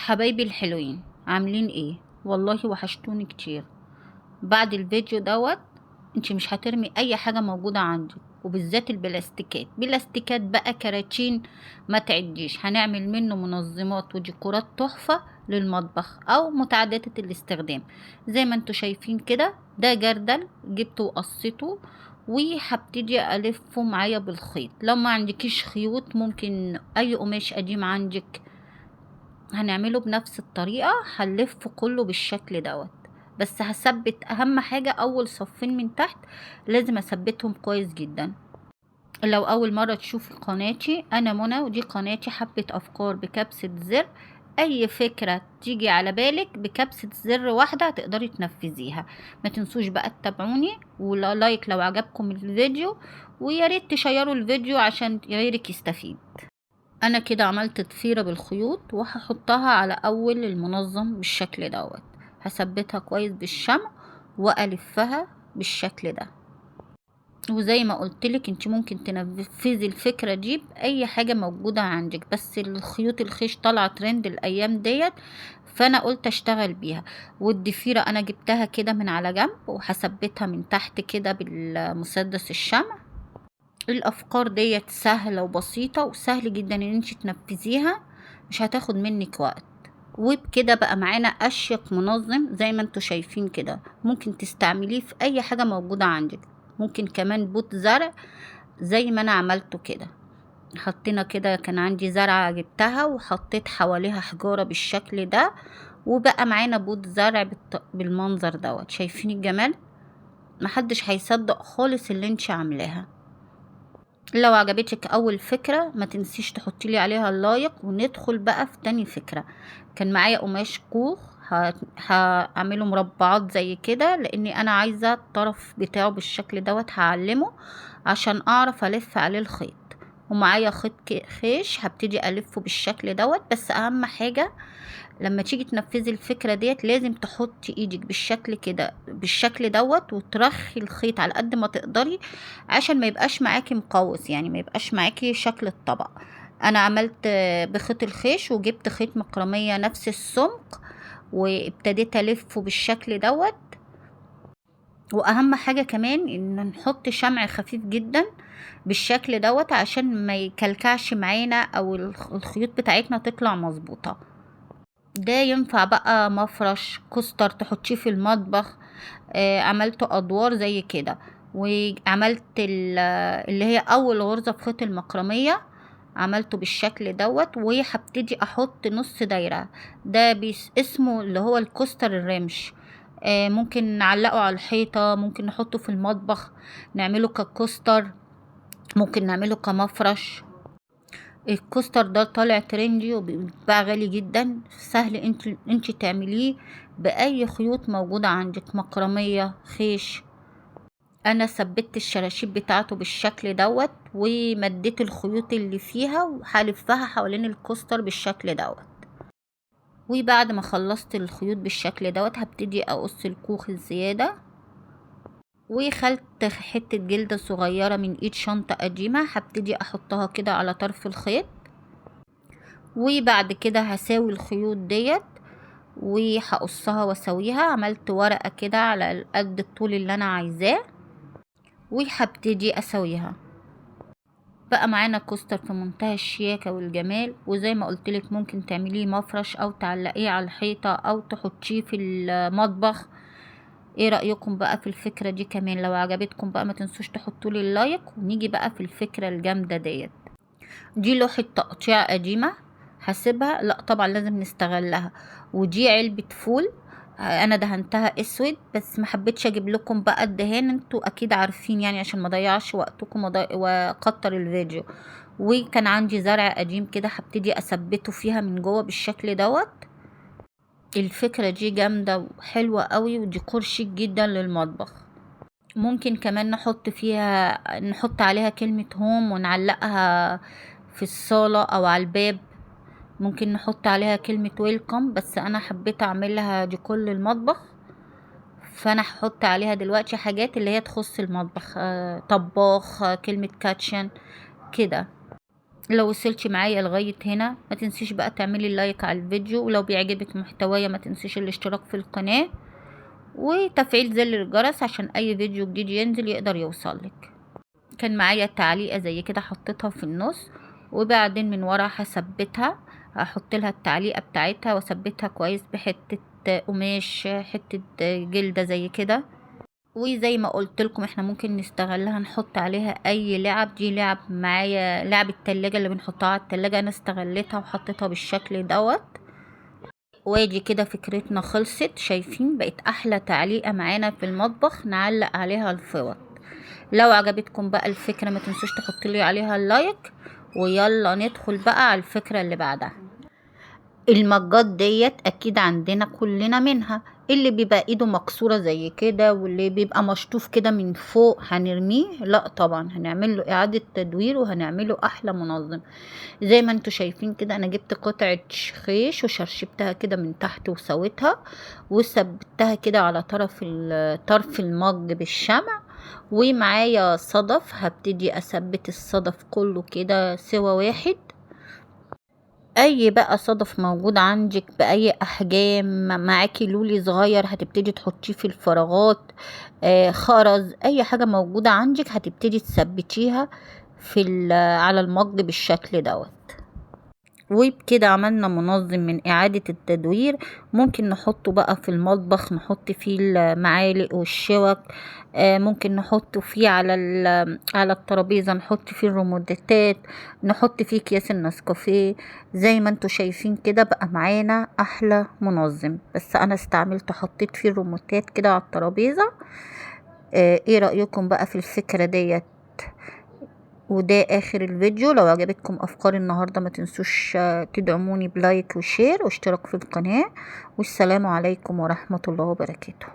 حبايبي الحلوين، عاملين ايه؟ والله وحشتوني كتير. بعد الفيديو دوت انت مش هترمي اي حاجة موجودة عندك، وبالذات البلاستيكات. بلاستيكات بقى، كراتين، ما تعديش. هنعمل منه منظمات وديكورات تحفة للمطبخ او متعددة الاستخدام. زي ما انتوا شايفين كده، ده جردل جبته وقصيته، وهبتدي الفه معايا بالخيط. لو ما عندكيش خيوط ممكن اي قماش قديم عندك هنعمله بنفس الطريقة. هنلف كله بالشكل دوت، بس هثبت اهم حاجة اول صفين من تحت، لازم اثبتهم كويس جدا. لو اول مرة تشوفي قناتي، انا منى ودي قناتي حبة افكار بكبسة زر. اي فكرة تيجي على بالك بكبسة زر واحدة تقدري تنفذيها. ما تنسوش بقى تتابعوني ولا لايك لو عجبكم الفيديو، ويا ريت تشيروا الفيديو عشان غيرك يستفيد. انا كده عملت ضفيرة بالخيوط وهحطها على اول المنظم بالشكل دوت. هثبتها كويس بالشمع والفها بالشكل ده. وزي ما قلتلك انت ممكن تنفذي الفكرة دي باي حاجة موجودة عندك، بس الخيوط الخيش طالعة ترند الايام ديت، فانا قلت اشتغل بيها. والضفيرة انا جبتها كده من على جنب، وهثبتها من تحت كده بالمسدس الشمع. الافكار ديت سهلة وبسيطة، وسهل جدا ان انت تنفذيها، مش هتاخد منك وقت. وبكده بقى معانا اشيك منظم زي ما انتوا شايفين كده. ممكن تستعمليه في اي حاجة موجودة عندك. ممكن كمان بوت زرع زي ما انا عملته كده. حطينا كده، كان عندي زرعة جبتها وحطيت حواليها حجارة بالشكل ده، وبقى معانا بوت زرع بالمنظر دوت. شايفين الجمال؟ محدش هيصدق خالص اللي انت عاملاها. لو عجبتك اول فكرة ما تنسيش تحطي لي عليها اللايك، وندخل بقى في تاني فكرة. كان معايا قماش كوخ، هعمله مربعات زي كده، لاني انا عايزة الطرف بتاعه بالشكل دوت. هعلمه عشان اعرف الف عليه الخيط. ومعايا خيط خيش هبتدي الفه بالشكل دوت. بس اهم حاجة لما تيجي تنفذي الفكرة ديت لازم تحطي ايدك بالشكل كده بالشكل دوت، وترخي الخيط على قد ما تقدري عشان ما يبقاش معاكي مقوس، يعني ما يبقاش معاكي شكل الطبق. انا عملت بخيط الخيش وجبت خيط مكرمية نفس السمك، وابتديت الفه بالشكل دوت. واهم حاجة كمان ان نحط شمع خفيف جدا بالشكل دوت عشان ما يكلكعش معانا، او الخيوط بتاعتنا تطلع مظبوطة. ده ينفع بقى مفرش كوستر تحطيه في المطبخ. عملت ادوار زي كده، وعملت اللي هي اول غرزة في خيط المكرمية عملته بالشكل دوت. وهبتدي احط نص دايرة. ده اسمه اللي هو الكوستر الرمش. ممكن نعلقه على الحيطة، ممكن نحطه في المطبخ نعمله ككوستر، ممكن نعمله كمفرش. الكوستر ده طالع ترندي وبيتباع غالي جدا. سهل انت تعمليه باي خيوط موجودة عندك، مكرمية، خيش. انا ثبت الشراشيب بتاعته بالشكل دوت، ومديت الخيوط اللي فيها وهلفها حوالين الكوستر بالشكل دوت. وبعد ما خلصت الخيوط بالشكل دوت هبتدي اقص الكوخ الزيادة. وخلت حتة جلدة صغيرة من ايد شنطة قديمة، هبتدي احطها كده على طرف الخيط. وبعد كده هساوي الخيوط ديت وهقصها واسويها. عملت ورقة كده على قد الطول اللي انا عايزاه، وهبتدي اسويها. بقى معانا كوستر في منتهى الشياكة والجمال. وزي ما قلتلك ممكن تعمليه مفرش او تعلقيه على الحيطة او تحطيه في المطبخ. ايه رأيكم بقى في الفكرة دي كمان؟ لو عجبتكم بقى ما تنسوش تحطولي اللايك. ونيجي بقى في الفكرة الجامدة ديت. دي لوحة تقطيع قديمة هسيبها، لا طبعا لازم نستغلها. ودي علبة فول انا دهنتها اسود، بس ما حبيتش اجيب لكم بقى الدهان، انتوا اكيد عارفين يعني، عشان ما ضيعش وقتكم واكتر الفيديو. وكان عندي زرع قديم كده هبتدي اثبته فيها من جوه بالشكل دوت. الفكرة دي جامدة وحلوة قوي، وديكور شيك جدا للمطبخ. ممكن كمان نحط عليها كلمة هوم ونعلقها في الصالة او على الباب. ممكن نحط عليها كلمة ويلكم، بس انا حبيت اعملها ديكور للمطبخ، فانا هحط عليها دلوقتي حاجات اللي هي تخص المطبخ. طباخ، كلمة كاتشن كده. لو وصلتي معايا لغاية هنا ما تنسيش بقى تعملي لايك على الفيديو، ولو بيعجبك محتوايا ما تنسيش الاشتراك في القناة وتفعيل زر الجرس عشان اي فيديو جديد ينزل يقدر يوصلك. كان معايا تعليقة زي كده حطيتها في النص، وبعدين من ورا هثبتها، هحط لها التعليقة بتاعتها واثبتها كويس بحتة قماش، حتة جلدة زي كده. وزي ما قلت لكم احنا ممكن نستغلها نحط عليها اي لعب. دي لعب معايا، لعب التلاجة اللي بنحطها على التلاجة، انا استغلتها وحطيتها بالشكل دوت. وادي كده فكرتنا خلصت. شايفين بقت احلى تعليقة معانا في المطبخ نعلق عليها الفوط. لو عجبتكم بقى الفكرة ما تنسوش تحطولي عليها اللايك، ويلا ندخل بقى على الفكرة اللي بعدها. المجات ديت اكيد عندنا كلنا منها، اللي بيبقى ايده مكسورة زي كده واللي بيبقى مشطوف كده من فوق هنرميه؟ لا طبعا، هنعمل له اعادة تدوير وهنعمله احلى منظم. زي ما انتوا شايفين كده انا جبت قطعة خيش وشرشبتها كده من تحت وسويتها وثبتها كده على طرف المج بالشمع. ومعايا صدف، هبتدي اثبت الصدف كله كده سوا واحد. اي بقى صدف موجود عندك باي احجام، معاكي لولي صغير هتبتدي تحطيه في الفراغات، خرز، اي حاجة موجودة عندك هتبتدي تثبتيها على المج بالشكل دوت. وبكده عملنا منظم من اعادة التدوير. ممكن نحطه بقى في المطبخ، نحط فيه المعالق والشوك، ممكن نحطه فيه على الترابيزة، نحط فيه الريموتات، نحط فيه اكياس النسكافيه. زي ما انتوا شايفين كده بقى معانا احلى منظم. بس انا استعملت حطيت فيه الريموتات كده على الترابيزة. ايه رأيكم بقى في الفكرة ديت؟ وده اخر الفيديو. لو عجبتكم افكار النهاردة ما تنسوش تدعموني بلايك وشير واشتراك في القناة. والسلام عليكم ورحمة الله وبركاته.